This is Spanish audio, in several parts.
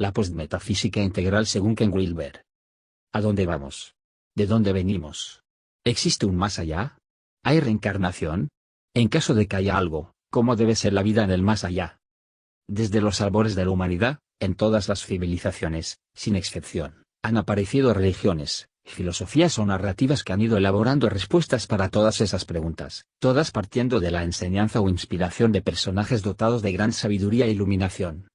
La postmetafísica integral según Ken Wilber. ¿A dónde vamos? ¿De dónde venimos? ¿Existe un más allá? ¿Hay reencarnación? En caso de que haya algo, ¿cómo debe ser la vida en el más allá? Desde los albores de la humanidad, en todas las civilizaciones, sin excepción, han aparecido religiones, filosofías o narrativas que han ido elaborando respuestas para todas esas preguntas, todas partiendo de la enseñanza o inspiración de personajes dotados de gran sabiduría e iluminación.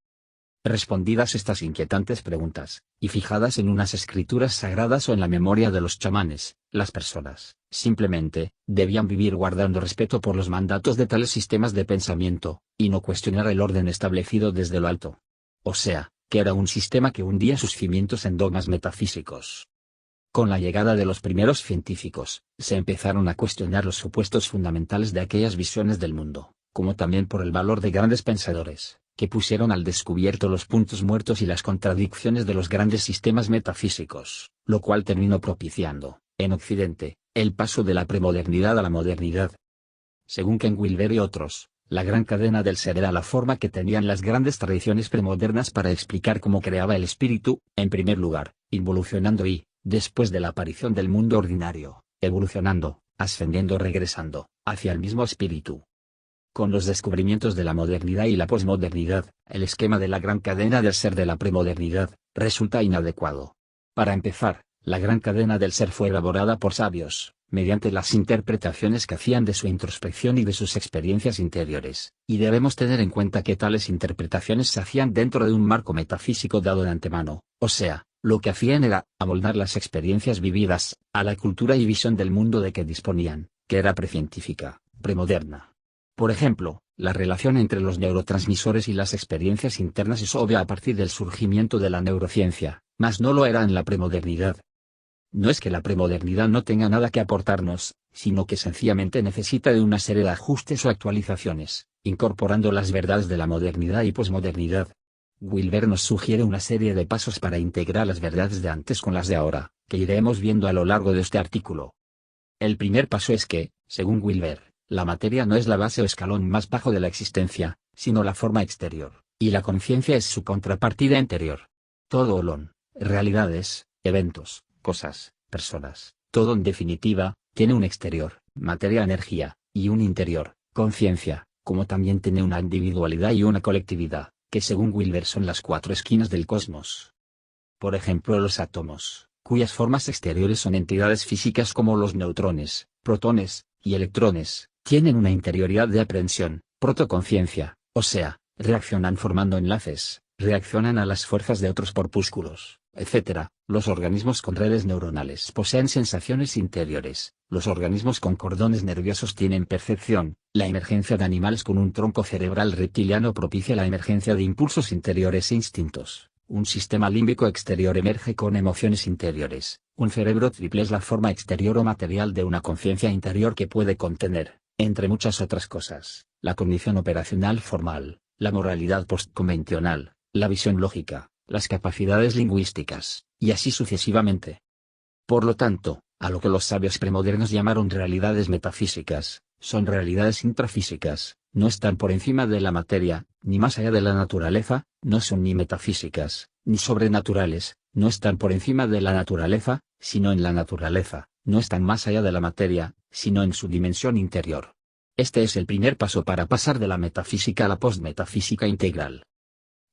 Respondidas estas inquietantes preguntas, y fijadas en unas escrituras sagradas o en la memoria de los chamanes, las personas, simplemente, debían vivir guardando respeto por los mandatos de tales sistemas de pensamiento, y no cuestionar el orden establecido desde lo alto. O sea, que era un sistema que hundía sus cimientos en dogmas metafísicos. Con la llegada de los primeros científicos, se empezaron a cuestionar los supuestos fundamentales de aquellas visiones del mundo, como también por el valor de grandes pensadores, que pusieron al descubierto los puntos muertos y las contradicciones de los grandes sistemas metafísicos, lo cual terminó propiciando, en Occidente, el paso de la premodernidad a la modernidad. Según Ken Wilber y otros, la gran cadena del ser era la forma que tenían las grandes tradiciones premodernas para explicar cómo creaba el espíritu, en primer lugar, involucionando y, después de la aparición del mundo ordinario, evolucionando, ascendiendo, regresando, hacia el mismo espíritu. Con los descubrimientos de la modernidad y la posmodernidad, el esquema de la gran cadena del ser de la premodernidad, resulta inadecuado. Para empezar, la gran cadena del ser fue elaborada por sabios, mediante las interpretaciones que hacían de su introspección y de sus experiencias interiores, y debemos tener en cuenta que tales interpretaciones se hacían dentro de un marco metafísico dado de antemano, o sea, lo que hacían era amoldar las experiencias vividas, a la cultura y visión del mundo de que disponían, que era precientífica, premoderna. Por ejemplo, la relación entre los neurotransmisores y las experiencias internas es obvia a partir del surgimiento de la neurociencia, mas no lo era en la premodernidad. No es que la premodernidad no tenga nada que aportarnos, sino que sencillamente necesita de una serie de ajustes o actualizaciones, incorporando las verdades de la modernidad y posmodernidad. Wilber nos sugiere una serie de pasos para integrar las verdades de antes con las de ahora, que iremos viendo a lo largo de este artículo. El primer paso es que, según Wilber, la materia no es la base o escalón más bajo de la existencia, sino la forma exterior, y la conciencia es su contrapartida interior. Todo olón, realidades, eventos, cosas, personas, todo en definitiva, tiene un exterior, materia-energía, y un interior, conciencia, como también tiene una individualidad y una colectividad, que según Wilber son las cuatro esquinas del cosmos. Por ejemplo, los átomos, cuyas formas exteriores son entidades físicas como los neutrones, protones, y electrones, tienen una interioridad de aprehensión, protoconciencia, o sea, reaccionan formando enlaces, reaccionan a las fuerzas de otros corpúsculos, etc. Los organismos con redes neuronales poseen sensaciones interiores, los organismos con cordones nerviosos tienen percepción, la emergencia de animales con un tronco cerebral reptiliano propicia la emergencia de impulsos interiores e instintos. Un sistema límbico exterior emerge con emociones interiores. Un cerebro triple es la forma exterior o material de una conciencia interior que puede contener, entre muchas otras cosas, la cognición operacional formal, la moralidad postconvencional, la visión lógica, las capacidades lingüísticas, y así sucesivamente. Por lo tanto, a lo que los sabios premodernos llamaron realidades metafísicas, son realidades intrafísicas, no están por encima de la materia, ni más allá de la naturaleza, no son ni metafísicas, ni sobrenaturales, no están por encima de la naturaleza, sino en la naturaleza, no están más allá de la materia, sino en su dimensión interior. Este es el primer paso para pasar de la metafísica a la postmetafísica integral.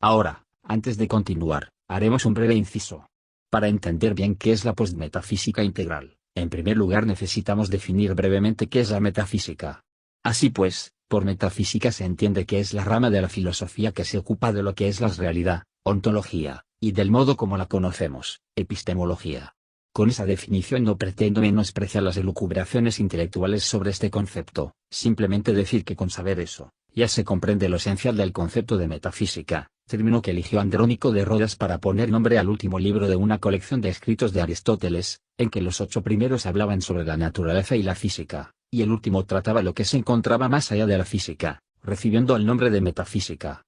Ahora, antes de continuar, haremos un breve inciso. Para entender bien qué es la postmetafísica integral, en primer lugar necesitamos definir brevemente qué es la metafísica. Así pues, por metafísica se entiende que es la rama de la filosofía que se ocupa de lo que es la realidad, ontología, y del modo como la conocemos, epistemología. Con esa definición no pretendo menospreciar las elucubraciones intelectuales sobre este concepto, simplemente decir que con saber eso, ya se comprende lo esencial del concepto de metafísica, término que eligió Andrónico de Rodas para poner nombre al último libro de una colección de escritos de Aristóteles, en que los 8 primeros hablaban sobre la naturaleza y la física, y el último trataba lo que se encontraba más allá de la física, recibiendo el nombre de metafísica.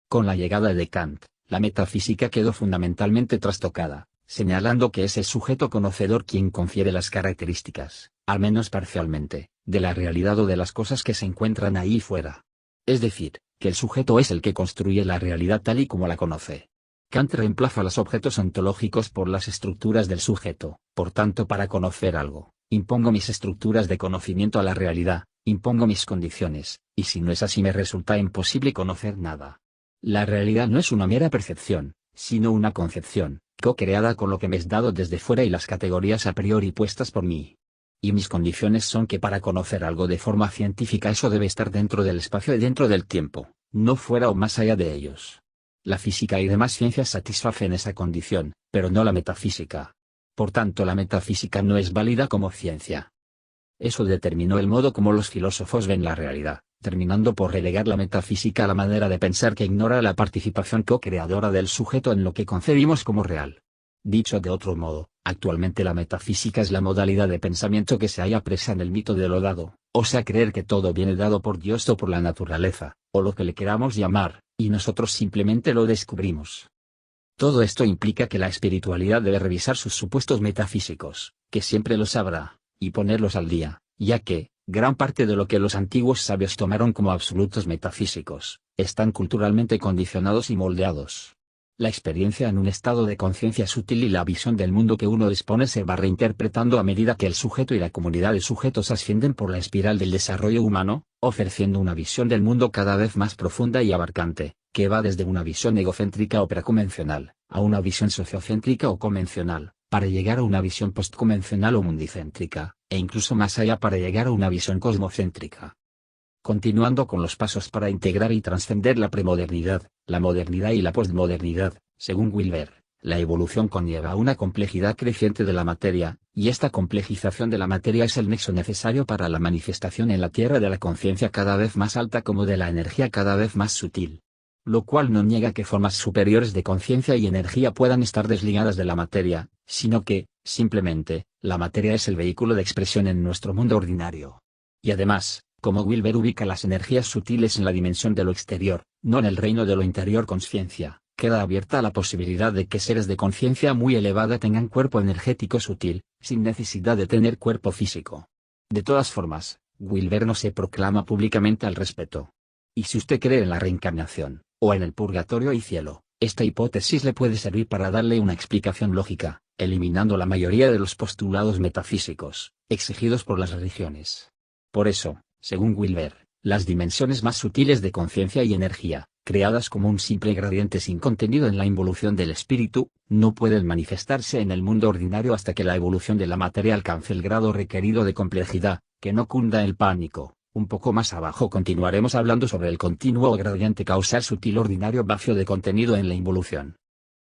Con la llegada de Kant, la metafísica quedó fundamentalmente trastocada, señalando que es el sujeto conocedor quien confiere las características, al menos parcialmente, de la realidad o de las cosas que se encuentran ahí fuera. Es decir, que el sujeto es el que construye la realidad tal y como la conoce. Kant reemplaza los objetos ontológicos por las estructuras del sujeto. Por tanto, para conocer algo, impongo mis estructuras de conocimiento a la realidad, impongo mis condiciones, y si no es así me resulta imposible conocer nada. La realidad no es una mera percepción, sino una concepción, co-creada con lo que me es dado desde fuera y las categorías a priori puestas por mí. Y mis condiciones son que para conocer algo de forma científica eso debe estar dentro del espacio y dentro del tiempo, no fuera o más allá de ellos. La física y demás ciencias satisfacen esa condición, pero no la metafísica. Por tanto, la metafísica no es válida como ciencia. Eso determinó el modo como los filósofos ven la realidad, terminando por relegar la metafísica a la manera de pensar que ignora la participación co-creadora del sujeto en lo que concebimos como real. Dicho de otro modo, actualmente la metafísica es la modalidad de pensamiento que se halla presa en el mito de lo dado, o sea creer que todo viene dado por Dios o por la naturaleza, o lo que le queramos llamar, y nosotros simplemente lo descubrimos. Todo esto implica que la espiritualidad debe revisar sus supuestos metafísicos, que siempre los habrá, y ponerlos al día, ya que, gran parte de lo que los antiguos sabios tomaron como absolutos metafísicos, están culturalmente condicionados y moldeados. La experiencia en un estado de conciencia sutil y la visión del mundo que uno dispone se va reinterpretando a medida que el sujeto y la comunidad de sujetos ascienden por la espiral del desarrollo humano, ofreciendo una visión del mundo cada vez más profunda y abarcante, que va desde una visión egocéntrica o preconvencional, a una visión sociocéntrica o convencional, para llegar a una visión postconvencional o mundicéntrica, e incluso más allá para llegar a una visión cosmocéntrica. Continuando con los pasos para integrar y trascender la premodernidad, la modernidad y la postmodernidad, según Wilber, la evolución conlleva una complejidad creciente de la materia, y esta complejización de la materia es el nexo necesario para la manifestación en la Tierra de la conciencia cada vez más alta como de la energía cada vez más sutil. Lo cual no niega que formas superiores de conciencia y energía puedan estar desligadas de la materia, sino que, simplemente, la materia es el vehículo de expresión en nuestro mundo ordinario. Y además, como Wilber ubica las energías sutiles en la dimensión de lo exterior, no en el reino de lo interior conciencia, queda abierta la posibilidad de que seres de conciencia muy elevada tengan cuerpo energético sutil, sin necesidad de tener cuerpo físico. De todas formas, Wilber no se proclama públicamente al respecto. Y si usted cree en la reencarnación, o en el purgatorio y cielo, esta hipótesis le puede servir para darle una explicación lógica, eliminando la mayoría de los postulados metafísicos, exigidos por las religiones. Por eso, según Wilber, las dimensiones más sutiles de conciencia y energía, creadas como un simple gradiente sin contenido en la involución del espíritu, no pueden manifestarse en el mundo ordinario hasta que la evolución de la materia alcance el grado requerido de complejidad, que no cunda el pánico. Un poco más abajo continuaremos hablando sobre el continuo o gradiente causal sutil ordinario vacío de contenido en la involución.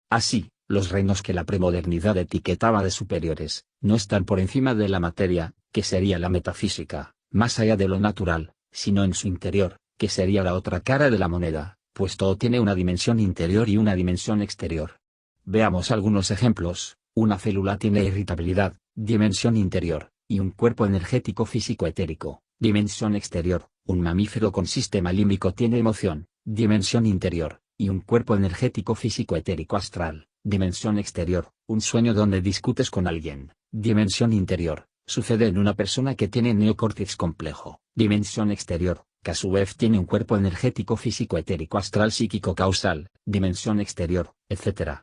Así, los reinos que la premodernidad etiquetaba de superiores, no están por encima de la materia, que sería la metafísica, más allá de lo natural, sino en su interior, que sería la otra cara de la moneda, pues todo tiene una dimensión interior y una dimensión exterior. Veamos algunos ejemplos. Una célula tiene irritabilidad, dimensión interior, y un cuerpo energético físico etérico, dimensión exterior. Un mamífero con sistema límbico tiene emoción, dimensión interior, y un cuerpo energético físico etérico astral, dimensión exterior. Un sueño donde discutes con alguien, dimensión interior, sucede en una persona que tiene neocórtex complejo, dimensión exterior, que a su vez tiene un cuerpo energético físico etérico astral psíquico causal, dimensión exterior, etc.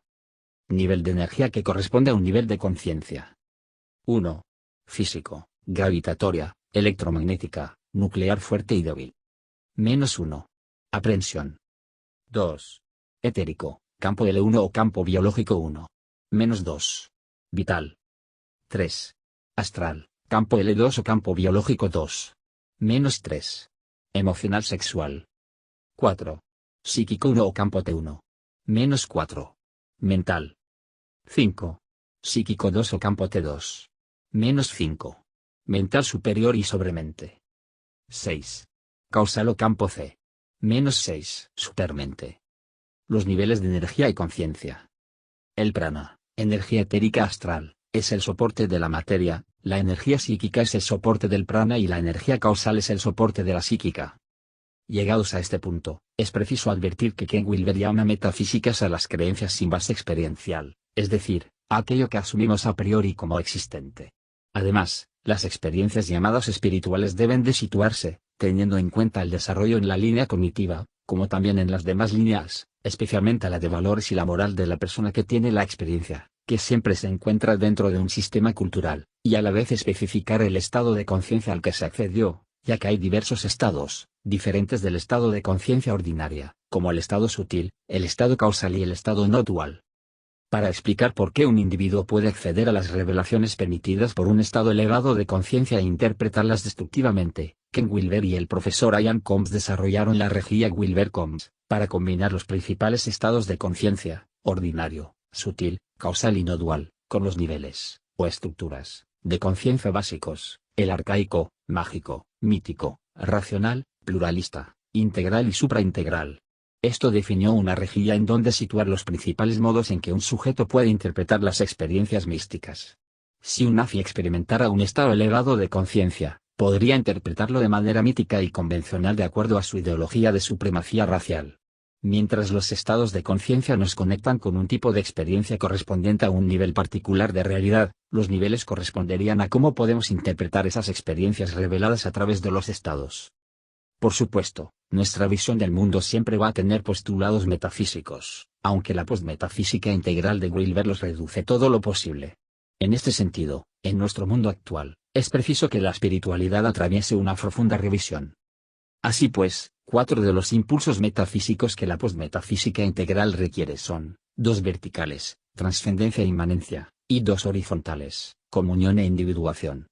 Nivel de energía que corresponde a un nivel de conciencia. 1. Físico, gravitatoria, electromagnética, nuclear fuerte y débil. -1. Aprehensión. 2. Etérico, campo L1 o campo biológico 1. -2. Vital. 3. Astral, campo L2 o campo biológico 2. -3. Emocional sexual. 4. Psíquico 1 o campo T1. -4. Mental. 5. Psíquico 2 o campo T2. -5. Mental superior y sobremente. 6. Causal o campo C. -6. Supermente. Los niveles de energía y conciencia. El prana, energía etérica astral, es el soporte de la materia, la energía psíquica es el soporte del prana y la energía causal es el soporte de la psíquica. Llegados a este punto, es preciso advertir que Ken Wilber llama metafísicas a las creencias sin base experiencial, es decir, a aquello que asumimos a priori como existente. Además, las experiencias llamadas espirituales deben de situarse, teniendo en cuenta el desarrollo en la línea cognitiva, como también en las demás líneas, especialmente la de valores y la moral de la persona que tiene la experiencia, que siempre se encuentra dentro de un sistema cultural, y a la vez especificar el estado de conciencia al que se accedió, ya que hay diversos estados, diferentes del estado de conciencia ordinaria, como el estado sutil, el estado causal y el estado no dual. Para explicar por qué un individuo puede acceder a las revelaciones permitidas por un estado elevado de conciencia e interpretarlas destructivamente, Ken Wilber y el profesor Ian Combs desarrollaron la rejilla Wilber-Combs, para combinar los principales estados de conciencia, ordinario, sutil, causal y no dual, con los niveles, o estructuras, de conciencia básicos, el arcaico, mágico, mítico, racional, pluralista, integral y supraintegral. Esto definió una rejilla en donde situar los principales modos en que un sujeto puede interpretar las experiencias místicas. Si un nazi experimentara un estado elevado de conciencia, podría interpretarlo de manera mítica y convencional de acuerdo a su ideología de supremacía racial. Mientras los estados de conciencia nos conectan con un tipo de experiencia correspondiente a un nivel particular de realidad, los niveles corresponderían a cómo podemos interpretar esas experiencias reveladas a través de los estados. Por supuesto, nuestra visión del mundo siempre va a tener postulados metafísicos, aunque la postmetafísica integral de Wilber los reduce todo lo posible. En este sentido, en nuestro mundo actual, es preciso que la espiritualidad atraviese una profunda revisión. Así pues, 4 de los impulsos metafísicos que la postmetafísica integral requiere son: 2 verticales, trascendencia e inmanencia, y 2 horizontales, comunión e individuación.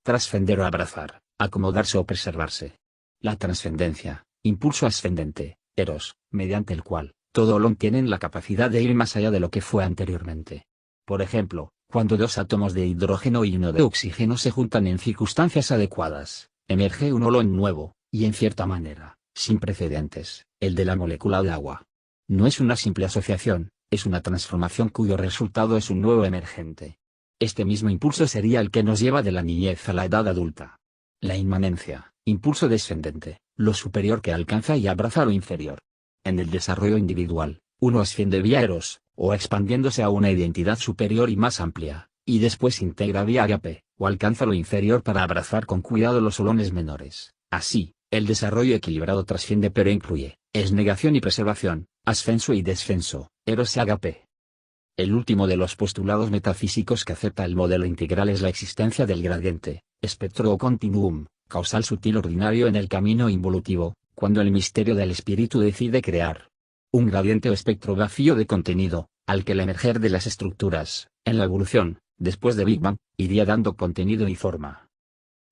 Trascender o abrazar, acomodarse o preservarse. La trascendencia, impulso ascendente, eros, mediante el cual todo olón tiene la capacidad de ir más allá de lo que fue anteriormente. Por ejemplo, cuando 2 átomos de hidrógeno y 1 de oxígeno se juntan en circunstancias adecuadas, emerge un olón nuevo, y en cierta manera, sin precedentes, el de la molécula de agua. No es una simple asociación, es una transformación cuyo resultado es un nuevo emergente. Este mismo impulso sería el que nos lleva de la niñez a la edad adulta. La inmanencia, impulso descendente, lo superior que alcanza y abraza lo inferior. En el desarrollo individual, uno asciende vía eros, o expandiéndose a una identidad superior y más amplia, y después integra vía agape, o alcanza lo inferior para abrazar con cuidado los olones menores. Así, el desarrollo equilibrado trasciende pero incluye, es negación y preservación, ascenso y descenso, eros y agape. El último de los postulados metafísicos que acepta el modelo integral es la existencia del gradiente, espectro o continuum, causal sutil ordinario en el camino involutivo, cuando el misterio del espíritu decide crear. Un gradiente o espectro vacío de contenido, al que el emerger de las estructuras, en la evolución, después de Big Bang, iría dando contenido y forma.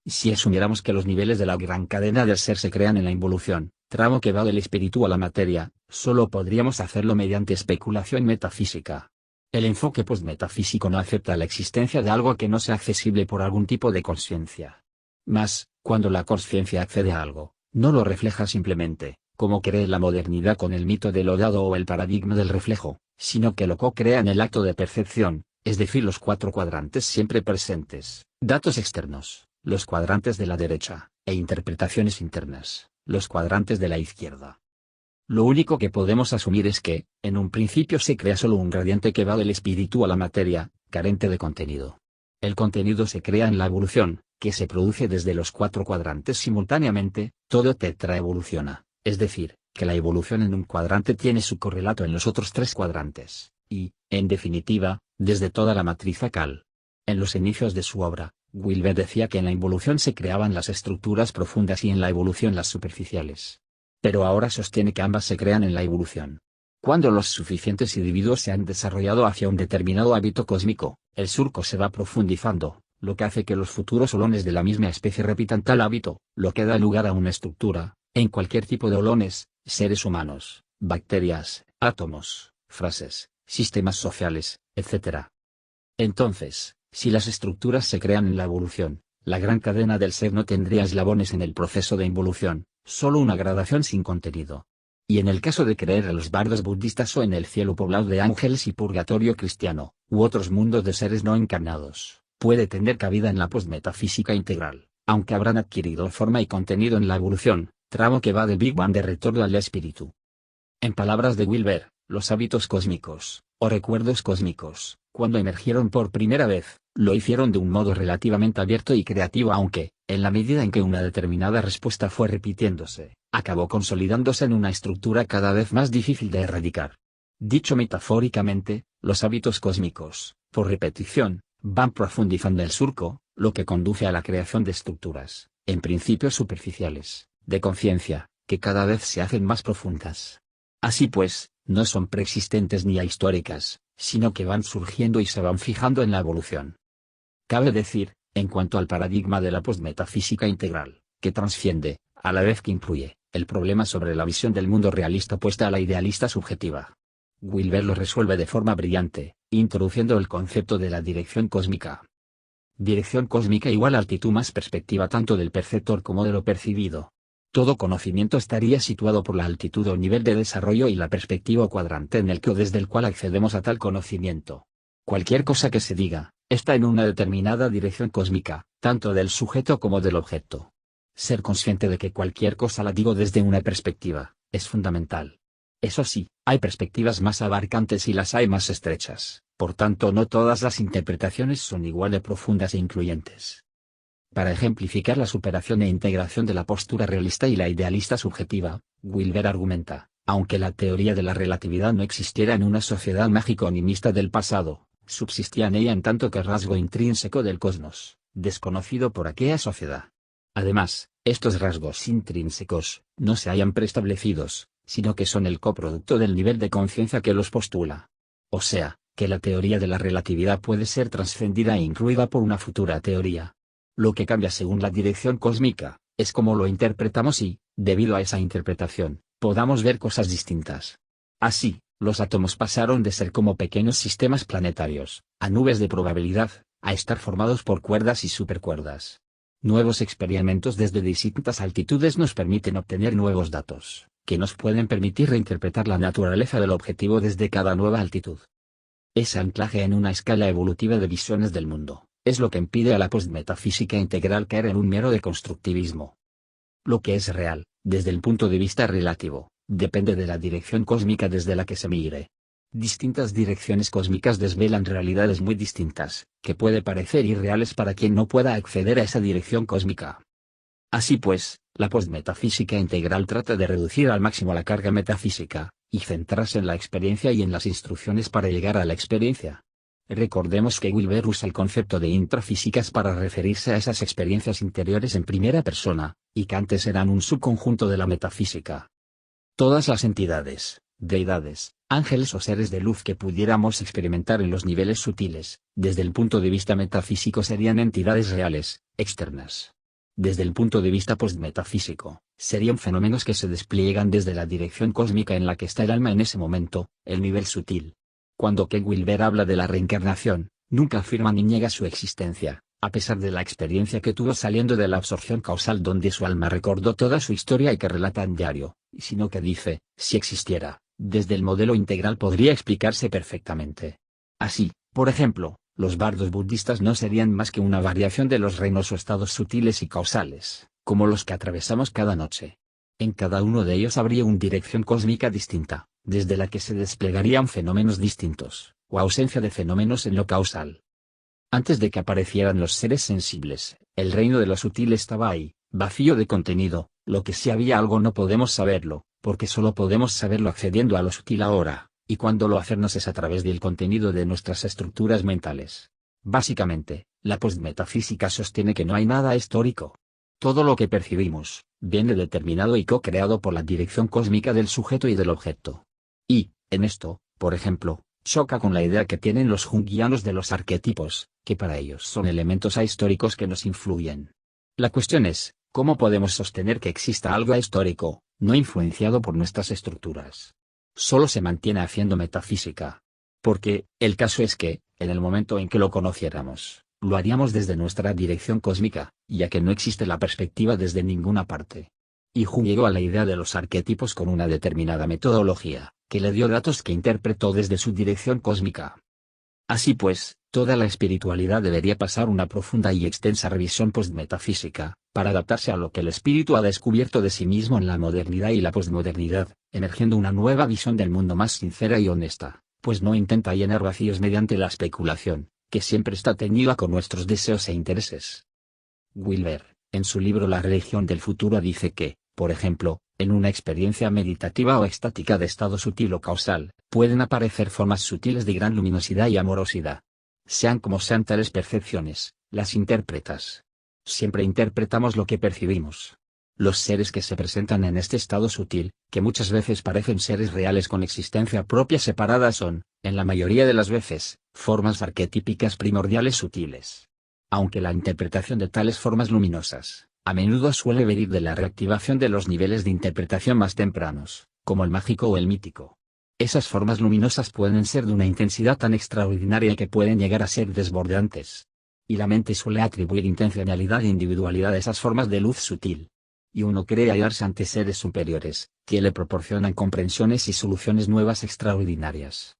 Si asumiéramos que los niveles de la gran cadena del ser se crean en la involución, tramo que va del espíritu a la materia, solo podríamos hacerlo mediante especulación metafísica. El enfoque postmetafísico no acepta la existencia de algo que no sea accesible por algún tipo de conciencia. Mas, cuando la conciencia accede a algo, no lo refleja simplemente, como cree la modernidad con el mito del odado o el paradigma del reflejo, sino que lo co-crea en el acto de percepción, es decir, los 4 cuadrantes siempre presentes, datos externos, los cuadrantes de la derecha, e interpretaciones internas, los cuadrantes de la izquierda. Lo único que podemos asumir es que, en un principio se crea solo un gradiente que va del espíritu a la materia, carente de contenido. El contenido se crea en la evolución, que se produce desde los 4 cuadrantes simultáneamente, todo tetraevoluciona, es decir, que la evolución en un cuadrante tiene su correlato en los otros 3 cuadrantes, y, en definitiva, desde toda la matriz acal. En los inicios de su obra, Wilber decía que en la involución se creaban las estructuras profundas y en la evolución las superficiales. Pero ahora sostiene que ambas se crean en la evolución. Cuando los suficientes individuos se han desarrollado hacia un determinado hábito cósmico, el surco se va profundizando, lo que hace que los futuros olones de la misma especie repitan tal hábito, lo que da lugar a una estructura, en cualquier tipo de olones, seres humanos, bacterias, átomos, frases, sistemas sociales, etc. Entonces, si las estructuras se crean en la evolución, la gran cadena del ser no tendría eslabones en el proceso de involución, solo una gradación sin contenido. Y en el caso de creer en los bardos budistas o en el cielo poblado de ángeles y purgatorio cristiano, u otros mundos de seres no encarnados, puede tener cabida en la postmetafísica integral, aunque habrán adquirido forma y contenido en la evolución, tramo que va del Big Bang de retorno al espíritu. En palabras de Wilber, los hábitos cósmicos, o recuerdos cósmicos, Cuando emergieron por primera vez, lo hicieron de un modo relativamente abierto y creativo, aunque, en la medida en que una determinada respuesta fue repitiéndose, acabó consolidándose en una estructura cada vez más difícil de erradicar. Dicho metafóricamente, los hábitos cósmicos, por repetición, van profundizando el surco, lo que conduce a la creación de estructuras, en principio superficiales, de conciencia, que cada vez se hacen más profundas. Así pues, no son preexistentes ni ahistóricas, sino que van surgiendo y se van fijando en la evolución. Cabe decir, en cuanto al paradigma de la postmetafísica integral, que transciende, a la vez que incluye, el problema sobre la visión del mundo realista opuesta a la idealista subjetiva. Wilber lo resuelve de forma brillante, introduciendo el concepto de la dirección cósmica. Dirección cósmica igual a altitud más perspectiva tanto del perceptor como de lo percibido. Todo conocimiento estaría situado por la altitud o nivel de desarrollo y la perspectiva o cuadrante en el que o desde el cual accedemos a tal conocimiento. Cualquier cosa que se diga, está en una determinada dirección cósmica, tanto del sujeto como del objeto. Ser consciente de que cualquier cosa la digo desde una perspectiva, es fundamental. Eso sí, hay perspectivas más abarcantes y las hay más estrechas, por tanto no todas las interpretaciones son igual de profundas e incluyentes. Para ejemplificar la superación e integración de la postura realista y la idealista subjetiva, Wilber argumenta, aunque la teoría de la relatividad no existiera en una sociedad mágico-animista del pasado, subsistía en ella en tanto que rasgo intrínseco del cosmos, desconocido por aquella sociedad. Además, estos rasgos intrínsecos, no se hallan preestablecidos, sino que son el coproducto del nivel de conciencia que los postula. O sea, que la teoría de la relatividad puede ser trascendida e incluida por una futura teoría. Lo que cambia según la dirección cósmica, es cómo lo interpretamos y, debido a esa interpretación, podamos ver cosas distintas. Así, los átomos pasaron de ser como pequeños sistemas planetarios, a nubes de probabilidad, a estar formados por cuerdas y supercuerdas. Nuevos experimentos desde distintas altitudes nos permiten obtener nuevos datos, que nos pueden permitir reinterpretar la naturaleza del objetivo desde cada nueva altitud. Ese anclaje en una escala evolutiva de visiones del mundo, es lo que impide a la postmetafísica integral caer en un mero deconstructivismo. Lo que es real, desde el punto de vista relativo, depende de la dirección cósmica desde la que se mire. Distintas direcciones cósmicas desvelan realidades muy distintas, que puede parecer irreales para quien no pueda acceder a esa dirección cósmica. Así pues, la postmetafísica integral trata de reducir al máximo la carga metafísica, y centrarse en la experiencia y en las instrucciones para llegar a la experiencia. Recordemos que Wilber usa el concepto de intrafísicas para referirse a esas experiencias interiores en primera persona, y que antes eran un subconjunto de la metafísica. Todas las entidades, deidades, ángeles o seres de luz que pudiéramos experimentar en los niveles sutiles, desde el punto de vista metafísico serían entidades reales, externas. Desde el punto de vista postmetafísico, serían fenómenos que se despliegan desde la dirección cósmica en la que está el alma en ese momento, el nivel sutil. Cuando Ken Wilber habla de la reencarnación, nunca afirma ni niega su existencia, a pesar de la experiencia que tuvo saliendo de la absorción causal donde su alma recordó toda su historia y que relata en diario, sino que dice, si existiera, desde el modelo integral podría explicarse perfectamente. Así, por ejemplo, los bardos budistas no serían más que una variación de los reinos o estados sutiles y causales, como los que atravesamos cada noche. En cada uno de ellos habría una dirección cósmica distinta, desde la que se desplegarían fenómenos distintos, o ausencia de fenómenos en lo causal. Antes de que aparecieran los seres sensibles, el reino de lo sutil estaba ahí, vacío de contenido, lo que si había algo no podemos saberlo, porque solo podemos saberlo accediendo a lo sutil ahora, y cuando lo hacemos es a través del contenido de nuestras estructuras mentales. Básicamente, la postmetafísica sostiene que no hay nada histórico. Todo lo que percibimos, viene determinado y co-creado por la dirección cósmica del sujeto y del objeto. Y, en esto, por ejemplo, choca con la idea que tienen los junguianos de los arquetipos, que para ellos son elementos ahistóricos que nos influyen. La cuestión es, ¿cómo podemos sostener que exista algo ahistórico, no influenciado por nuestras estructuras? Solo se mantiene haciendo metafísica. Porque, el caso es que, en el momento en que lo conociéramos, lo haríamos desde nuestra dirección cósmica, ya que no existe la perspectiva desde ninguna parte. Y Jung llegó a la idea de los arquetipos con una determinada metodología, que le dio datos que interpretó desde su dirección cósmica. Así pues, toda la espiritualidad debería pasar una profunda y extensa revisión postmetafísica, para adaptarse a lo que el espíritu ha descubierto de sí mismo en la modernidad y la postmodernidad, emergiendo una nueva visión del mundo más sincera y honesta, pues no intenta llenar vacíos mediante la especulación, que siempre está teñida con nuestros deseos e intereses. Wilber, en su libro La religión del futuro, dice que, por ejemplo, en una experiencia meditativa o extática de estado sutil o causal, pueden aparecer formas sutiles de gran luminosidad y amorosidad. Sean como sean tales percepciones, las interpretas. Siempre interpretamos lo que percibimos. Los seres que se presentan en este estado sutil, que muchas veces parecen seres reales con existencia propia separada, son, en la mayoría de las veces, formas arquetípicas primordiales sutiles. Aunque la interpretación de tales formas luminosas, a menudo suele venir de la reactivación de los niveles de interpretación más tempranos, como el mágico o el mítico. Esas formas luminosas pueden ser de una intensidad tan extraordinaria que pueden llegar a ser desbordantes. Y la mente suele atribuir intencionalidad e individualidad a esas formas de luz sutil. Y uno cree hallarse ante seres superiores, que le proporcionan comprensiones y soluciones nuevas extraordinarias.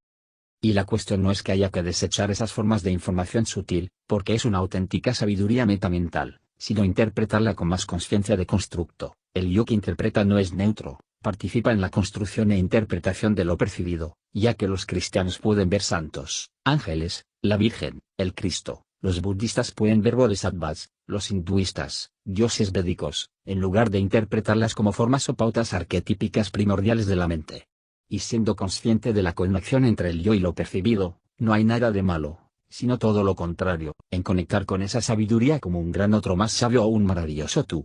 Y la cuestión no es que haya que desechar esas formas de información sutil, porque es una auténtica sabiduría metamental, sino interpretarla con más conciencia de constructo. El yo que interpreta no es neutro, participa en la construcción e interpretación de lo percibido, ya que los cristianos pueden ver santos, ángeles, la Virgen, el Cristo, los budistas pueden ver bodhisattvas, los hinduistas, dioses védicos, en lugar de interpretarlas como formas o pautas arquetípicas primordiales de la mente. Y siendo consciente de la conexión entre el yo y lo percibido, no hay nada de malo, sino todo lo contrario, en conectar con esa sabiduría como un gran otro más sabio o un maravilloso tú.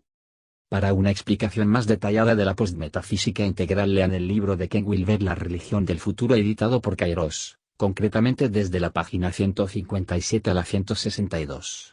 Para una explicación más detallada de la postmetafísica integral, lean el libro de Ken Wilber La religión del futuro, editado por Kairos, concretamente desde la página 157 a la 162.